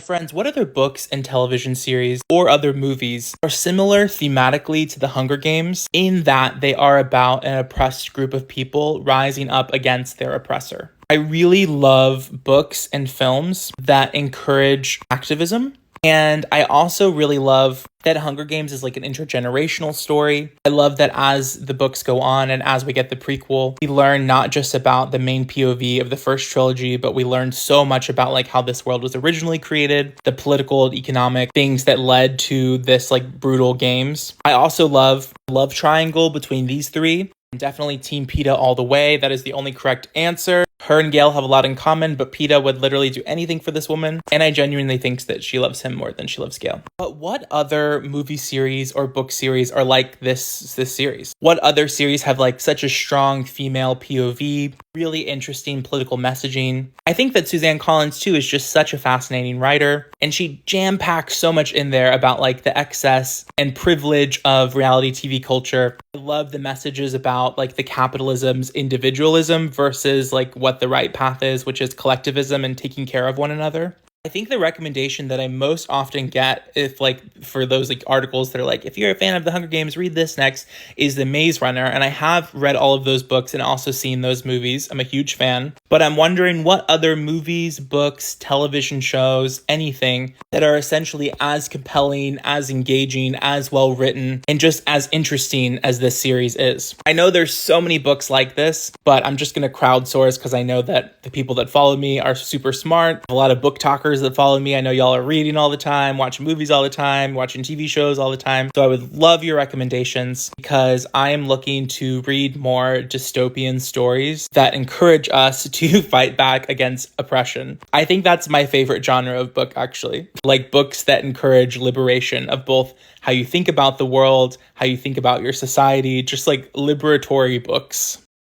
Friends, what other books and television series or other movies are similar thematically to The Hunger Games in that they are about an oppressed group of people rising up against their oppressor? I really love books and films that encourage activism. And I also really love that Hunger Games is like an intergenerational story. I love that as the books go on and as we get the prequel, we learn not just about the main POV of the first trilogy, but we learn so much about like how this world was originally created, the political and economic things that led to this like brutal games. I also love triangle between these three. Definitely Team Peeta all the way. That is the only correct answer. Her and Gale have a lot in common, but Peeta would literally do anything for this woman, and I genuinely think that she loves him more than she loves Gale. But what other movie series or book series are like this series? What other series have like such a strong female POV, really interesting political messaging? I think that Suzanne Collins too is just such a fascinating writer, and she jam-packs so much in there about like the excess and privilege of reality TV culture. I love the messages about like the capitalism's individualism versus like what the right path is, which is collectivism and taking care of one another. I think the recommendation that I most often get, if like for those like articles that are like, if you're a fan of the Hunger Games, read this next, is The Maze Runner. And I have read all of those books and also seen those movies. I'm a huge fan. But I'm wondering what other movies, books, television shows, anything that are essentially as compelling, as engaging, as well written, and just as interesting as this series is. I know there's so many books like this, but I'm just going to crowdsource because I know that the people that follow me are super smart. A lot of book talkers that follow me. I know y'all are reading all the time, watching movies all the time, watching TV shows all the time. So I would love your recommendations because I am looking to read more dystopian stories that encourage us to fight back against oppression. I think that's my favorite genre of book, actually. Like books that encourage liberation of both how you think about the world, how you think about your society, just like liberatory books.